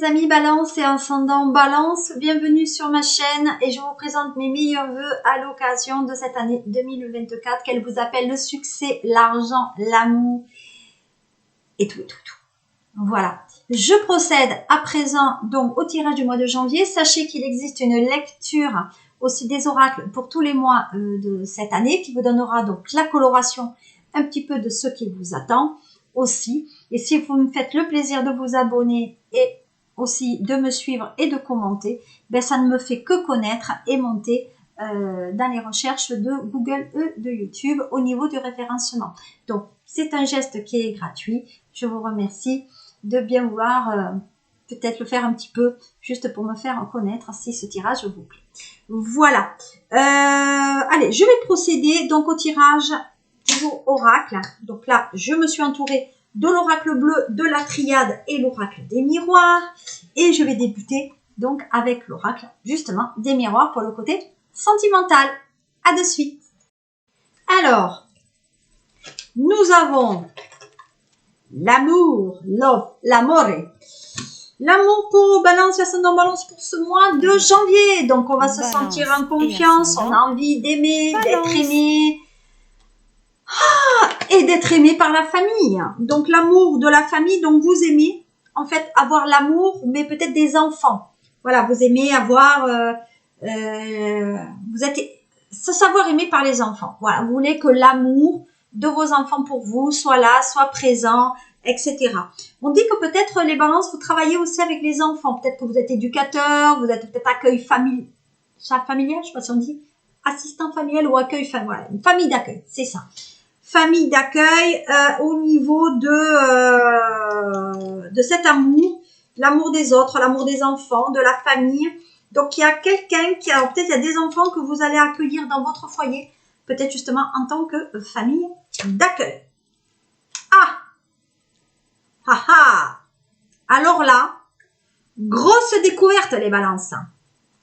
Amis Balance et ascendant Balance, bienvenue sur ma chaîne et je vous présente mes meilleurs vœux à l'occasion de cette année 2024 qu'elle vous appelle le succès, l'argent, l'amour et tout. Voilà, je procède à présent donc au tirage du mois de janvier. Sachez qu'il existe une lecture aussi des oracles pour tous les mois de cette année qui vous donnera donc la coloration un petit peu de ce qui vous attend aussi. Et si vous me faites le plaisir de vous abonner et aussi de me suivre et de commenter, ben ça ne me fait que connaître et monter dans les recherches de Google et de YouTube au niveau du référencement. Donc, c'est un geste qui est gratuit. Je vous remercie de bien vouloir peut-être le faire un petit peu juste pour me faire connaître si ce tirage vous plaît. Voilà. Allez, je vais procéder donc au tirage toujours oracle. Donc là, je me suis entourée de l'oracle bleu, de la triade et l'oracle des miroirs. Et je vais débuter donc avec l'oracle justement des miroirs pour le côté sentimental. À de suite. Alors, nous avons l'amour, love, l'amore. L'amour pour Balance et ascendant Balance pour ce mois de janvier. Donc on va se sentir en confiance, on a envie d'aimer, d'être aimé. Et d'être aimé par la famille. Donc l'amour de la famille, donc vous aimez en fait avoir l'amour, mais peut-être des enfants. Voilà, vous aimez avoir, vous êtes se savoir aimé par les enfants. Voilà, vous voulez que l'amour de vos enfants pour vous soit là, soit présent, etc. On dit que peut-être les balances, vous travaillez aussi avec les enfants. Peut-être que vous êtes éducateur, vous êtes peut-être accueil familial, je sais pas si on dit assistant familial ou accueil familial. Voilà, une famille d'accueil, c'est ça. Famille d'accueil au niveau de cet amour, l'amour des autres, l'amour des enfants, de la famille. Donc il y a quelqu'un qui, alors peut-être il y a des enfants que vous allez accueillir dans votre foyer, peut-être justement en tant que famille d'accueil. Alors là, grosse découverte les balances.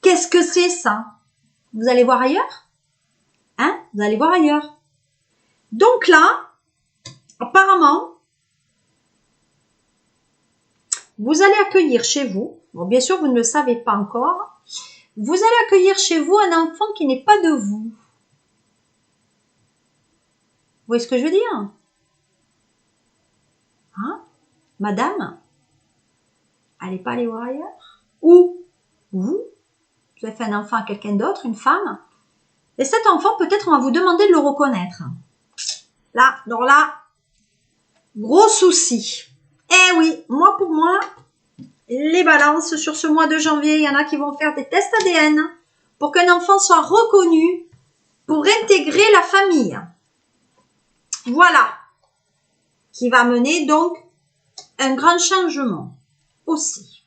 Qu'est-ce que c'est ça? Vous allez voir ailleurs? Hein? Vous allez voir ailleurs. Donc là, apparemment, vous allez accueillir chez vous, bon bien sûr vous ne le savez pas encore, vous allez accueillir chez vous un enfant qui n'est pas de vous. Vous voyez ce que je veux dire? Hein? Madame, allez pas aller voir ailleurs? Ou vous avez fait un enfant à quelqu'un d'autre, une femme, et cet enfant peut-être on va vous demander de le reconnaître. Là, alors là, gros souci. Eh oui, moi pour moi, les balances sur ce mois de janvier, il y en a qui vont faire des tests ADN pour qu'un enfant soit reconnu pour intégrer la famille. Voilà. Qui va mener donc un grand changement aussi.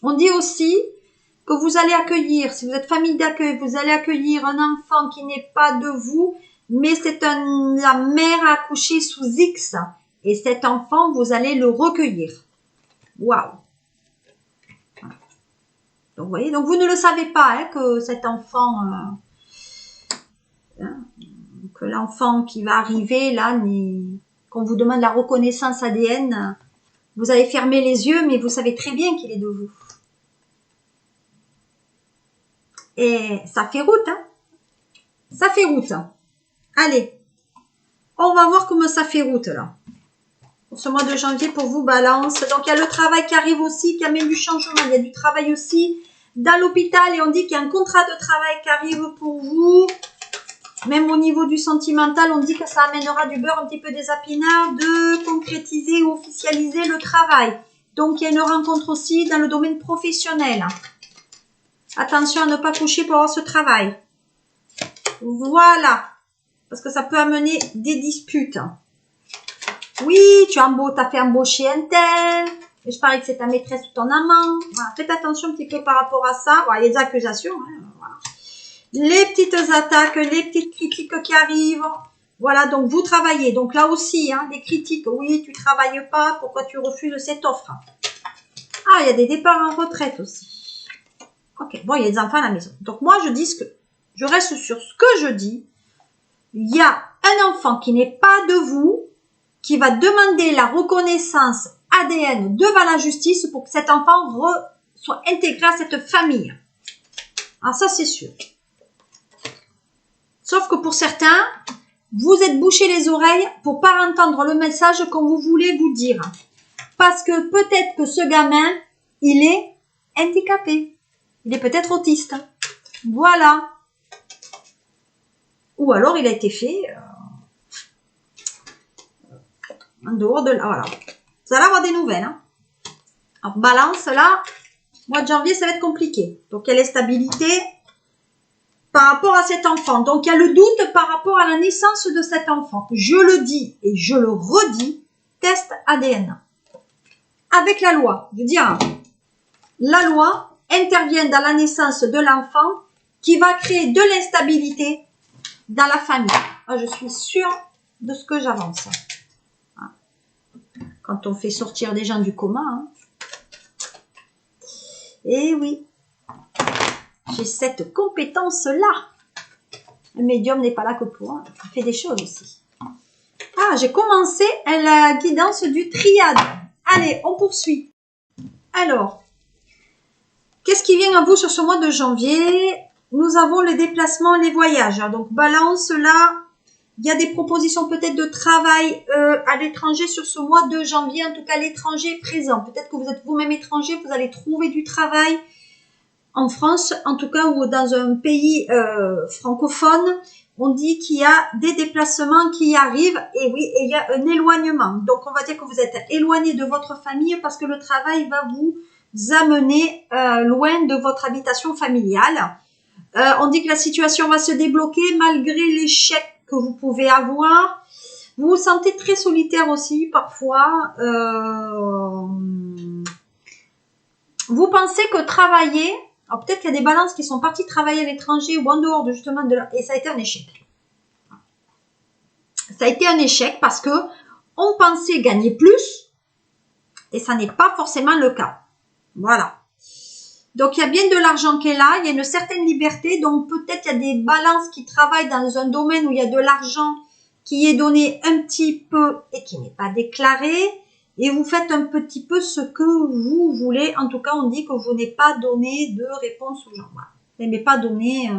On dit aussi que vous allez accueillir, si vous êtes famille d'accueil, vous allez accueillir un enfant qui n'est pas de vous, mais c'est la mère a accouché sous X. Et cet enfant, vous allez le recueillir. Waouh! Donc, vous voyez, donc vous ne le savez pas, hein, que cet enfant, que l'enfant qui va arriver, là, qu'on vous demande la reconnaissance ADN, vous avez fermé les yeux, mais vous savez très bien qu'il est de vous. Et ça fait route, hein. Ça fait route. Allez, on va voir comment ça fait route, là. Pour ce mois de janvier, pour vous, Balance. Donc, il y a le travail qui arrive aussi, qui amène du changement. Il y a du travail aussi dans l'hôpital. Et on dit qu'il y a un contrat de travail qui arrive pour vous. Même au niveau du sentimental, on dit que ça amènera du beurre, un petit peu des épinards, de concrétiser ou officialiser le travail. Donc, il y a une rencontre aussi dans le domaine professionnel. Attention à ne pas coucher pour avoir ce travail. Voilà. Parce que ça peut amener des disputes. Oui, tu as fait embaucher un tel. Et je parie que c'est ta maîtresse ou ton amant. Voilà. Faites attention un petit peu par rapport à ça. Voilà, il y a des accusations. Hein, voilà. Les petites attaques, les petites critiques qui arrivent. Voilà, donc vous travaillez. Donc là aussi, hein, des critiques. Oui, tu travailles pas. Pourquoi tu refuses cette offre? Ah, il y a des départs en retraite aussi. Ok, bon, il y a des enfants à la maison. Donc moi, je reste sur ce que je dis. Il y a un enfant qui n'est pas de vous, qui va demander la reconnaissance ADN devant la justice pour que cet enfant soit intégré à cette famille. Ah, ça, c'est sûr. Sauf que pour certains, vous êtes bouchés les oreilles pour pas entendre le message qu'on vous voulez vous dire. Parce que peut-être que ce gamin, il est handicapé. Il est peut-être autiste. Voilà. Ou alors il a été fait en dehors de là. Voilà. Vous allez avoir des nouvelles. Hein. Alors, balance, là, mois de janvier, ça va être compliqué. Donc, il y a l'instabilité par rapport à cet enfant. Donc, il y a le doute par rapport à la naissance de cet enfant. Je le dis et je le redis, test ADN. Avec la loi, je veux dire, la loi intervient dans la naissance de l'enfant qui va créer de l'instabilité dans la famille. Je suis sûre de ce que j'avance. Quand on fait sortir des gens du coma. Hein. Et oui, j'ai cette compétence-là. Le médium n'est pas là que pour. Hein. Il fait des choses aussi. Ah, j'ai commencé la guidance du triade. Allez, on poursuit. Alors, qu'est-ce qui vient à vous sur ce mois de janvier? Nous avons le déplacement, les voyages. Donc, balance, là, il y a des propositions peut-être de travail à l'étranger sur ce mois de janvier. En tout cas, l'étranger est présent. Peut-être que vous êtes vous-même étranger, vous allez trouver du travail en France, en tout cas, ou dans un pays francophone. On dit qu'il y a des déplacements qui arrivent. Et oui, et il y a un éloignement. Donc, on va dire que vous êtes éloigné de votre famille parce que le travail va vous amener loin de votre habitation familiale. On dit que la situation va se débloquer malgré l'échec que vous pouvez avoir. Vous vous sentez très solitaire aussi parfois. Vous pensez que travailler, alors peut-être qu'il y a des balances qui sont parties travailler à l'étranger ou en dehors de justement de et ça a été un échec. Ça a été un échec parce que on pensait gagner plus et ça n'est pas forcément le cas. Voilà. Donc, il y a bien de l'argent qui est là, il y a une certaine liberté, donc peut-être il y a des balances qui travaillent dans un domaine où il y a de l'argent qui est donné un petit peu et qui n'est pas déclaré, et vous faites un petit peu ce que vous voulez. En tout cas, on dit que vous n'avez pas donné de réponse aux gens. Voilà. Vous n'avez pas donné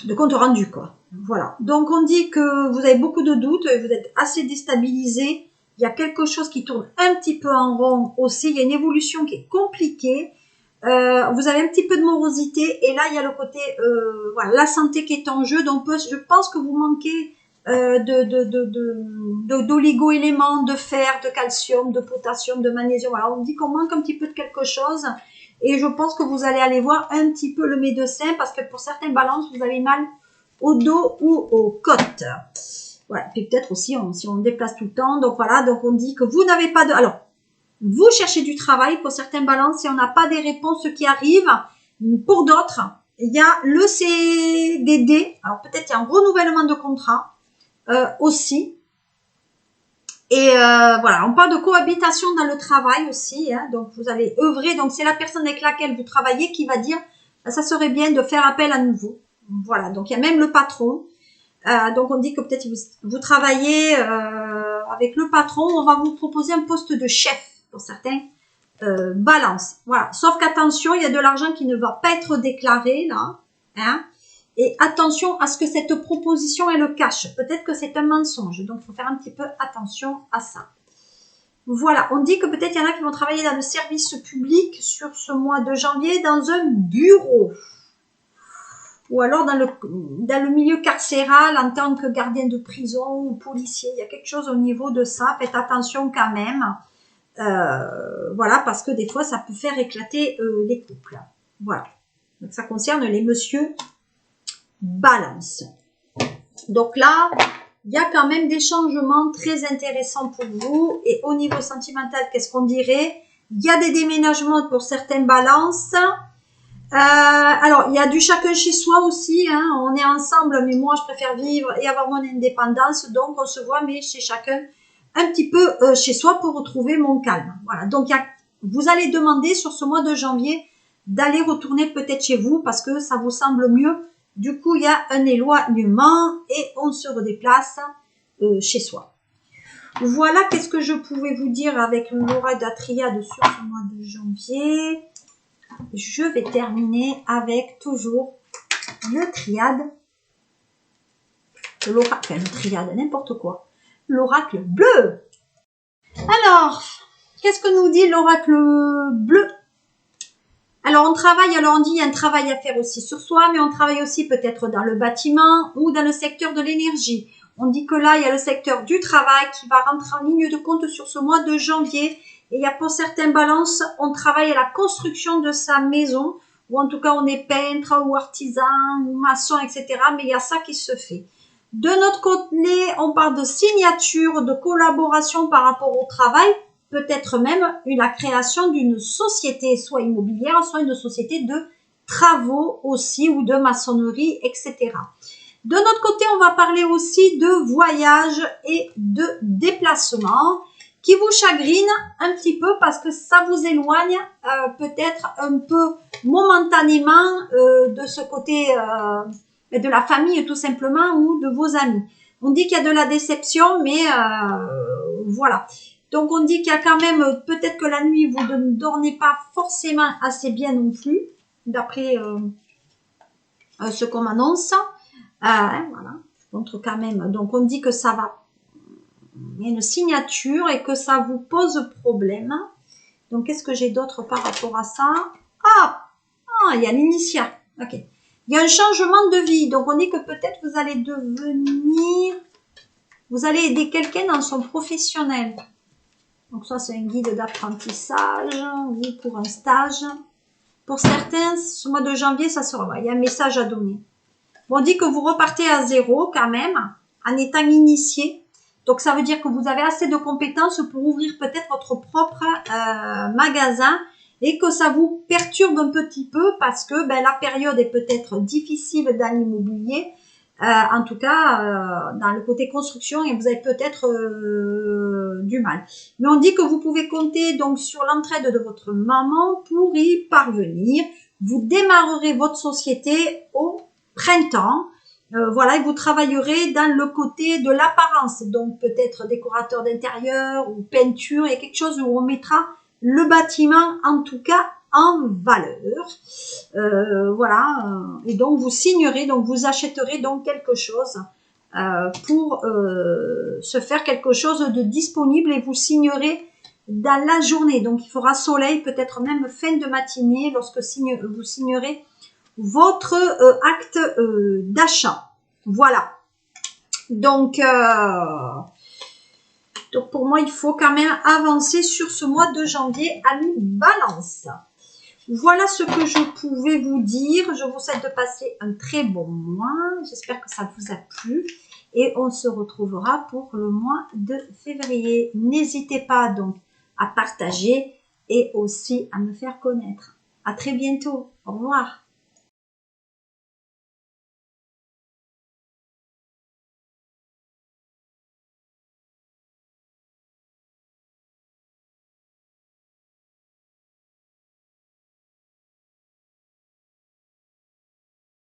de compte rendu, quoi. Voilà. Donc, on dit que vous avez beaucoup de doutes, vous êtes assez déstabilisé. Il y a quelque chose qui tourne un petit peu en rond aussi. Il y a une évolution qui est compliquée. Vous avez un petit peu de morosité. Et là, il y a le côté, voilà, la santé qui est en jeu. Donc, je pense que vous manquez d'oligo-éléments, de fer, de calcium, de potassium, de magnésium. Voilà, on dit qu'on manque un petit peu de quelque chose. Et je pense que vous allez aller voir un petit peu le médecin parce que pour certaines balances, vous avez mal au dos ou aux côtes. Voilà, puis peut-être aussi si on déplace tout le temps. Donc voilà, donc on dit que vous n'avez pas de... Alors, vous cherchez du travail pour certaines balances et on n'a pas des réponses qui arrivent. Pour d'autres, il y a le CDD. Alors peut-être il y a un renouvellement de contrat aussi. Et voilà, on parle de cohabitation dans le travail aussi. Hein, donc vous allez œuvrer. Donc c'est la personne avec laquelle vous travaillez qui va dire ça serait bien de faire appel à nouveau. Voilà, donc il y a même le patron. Donc on dit que peut-être vous travaillez avec le patron, on va vous proposer un poste de chef pour certains balances. Voilà. Sauf qu'attention, il y a de l'argent qui ne va pas être déclaré là. Hein. Et attention à ce que cette proposition elle le cache. Peut-être que c'est un mensonge. Donc il faut faire un petit peu attention à ça. Voilà. On dit que peut-être il y en a qui vont travailler dans le service public sur ce mois de janvier dans un bureau. Ou alors dans le milieu carcéral en tant que gardien de prison ou policier. Il y a quelque chose au niveau de ça. Faites attention quand même. Voilà, parce que des fois, ça peut faire éclater les couples. Voilà. Donc, ça concerne les messieurs balance. Donc là, il y a quand même des changements très intéressants pour vous. Et au niveau sentimental, qu'est-ce qu'on dirait? Il y a des déménagements pour certaines balances. Alors, il y a du chacun chez soi aussi. Hein. On est ensemble, mais moi, je préfère vivre et avoir mon indépendance. Donc, on se voit, mais chez chacun un petit peu chez soi pour retrouver mon calme. Voilà. Donc, vous allez demander sur ce mois de janvier d'aller retourner peut-être chez vous parce que ça vous semble mieux. Du coup, il y a un éloignement et on se redéplace chez soi. Voilà, qu'est-ce que je pouvais vous dire avec l'aura de la triade sur ce mois de janvier. Je vais terminer avec toujours le triade. L'oracle, le triade, n'importe quoi. L'oracle bleu. Alors, qu'est-ce que nous dit l'oracle bleu? Alors, on travaille, alors on dit il y a un travail à faire aussi sur soi, mais on travaille aussi peut-être dans le bâtiment ou dans le secteur de l'énergie. On dit que là, il y a le secteur du travail qui va rentrer en ligne de compte sur ce mois de janvier. Et il y a pour certains balances, on travaille à la construction de sa maison, ou en tout cas on est peintre ou artisan ou maçon, etc. Mais il y a ça qui se fait. De notre côté, on parle de signature, de collaboration par rapport au travail, peut-être même la création d'une société, soit immobilière, soit une société de travaux aussi, ou de maçonnerie, etc. De notre côté, on va parler aussi de voyage et de déplacement qui vous chagrine un petit peu parce que ça vous éloigne peut-être un peu momentanément de ce côté de la famille tout simplement ou de vos amis. On dit qu'il y a de la déception, mais voilà. Donc on dit qu'il y a quand même, peut-être que la nuit vous ne dormez pas forcément assez bien non plus, d'après ce qu'on m'annonce. Voilà, montre quand même. Donc on dit que ça va, il y a une signature et que ça vous pose problème. Donc qu'est-ce que j'ai d'autre par rapport à ça? Il y a l'initiat. Ok. Il y a un changement de vie. Donc on dit que peut-être vous allez vous allez aider quelqu'un dans son professionnel. Donc ça c'est un guide d'apprentissage ou pour un stage. Pour certains, ce mois de janvier, ça sera. Il y a un message à donner. On dit que vous repartez à zéro quand même, en étant initié. Donc, ça veut dire que vous avez assez de compétences pour ouvrir peut-être votre propre magasin et que ça vous perturbe un petit peu parce que la période est peut-être difficile dans l'immobilier. En tout cas, dans le côté construction, et vous avez peut-être du mal. Mais on dit que vous pouvez compter donc sur l'entraide de votre maman pour y parvenir. Vous démarrerez votre société au printemps. Voilà, et vous travaillerez dans le côté de l'apparence, donc peut-être décorateur d'intérieur ou peinture, il y a quelque chose où on mettra le bâtiment en tout cas en valeur. Voilà, et donc vous signerez, donc vous achèterez donc quelque chose pour se faire quelque chose de disponible et vous signerez dans la journée. Donc il fera soleil, peut-être même fin de matinée lorsque vous signerez votre acte d'achat. Voilà. Donc pour moi, il faut quand même avancer sur ce mois de janvier à mi-balance. Voilà ce que je pouvais vous dire. Je vous souhaite de passer un très bon mois. J'espère que ça vous a plu. Et on se retrouvera pour le mois de février. N'hésitez pas donc à partager et aussi à me faire connaître. À très bientôt. Au revoir.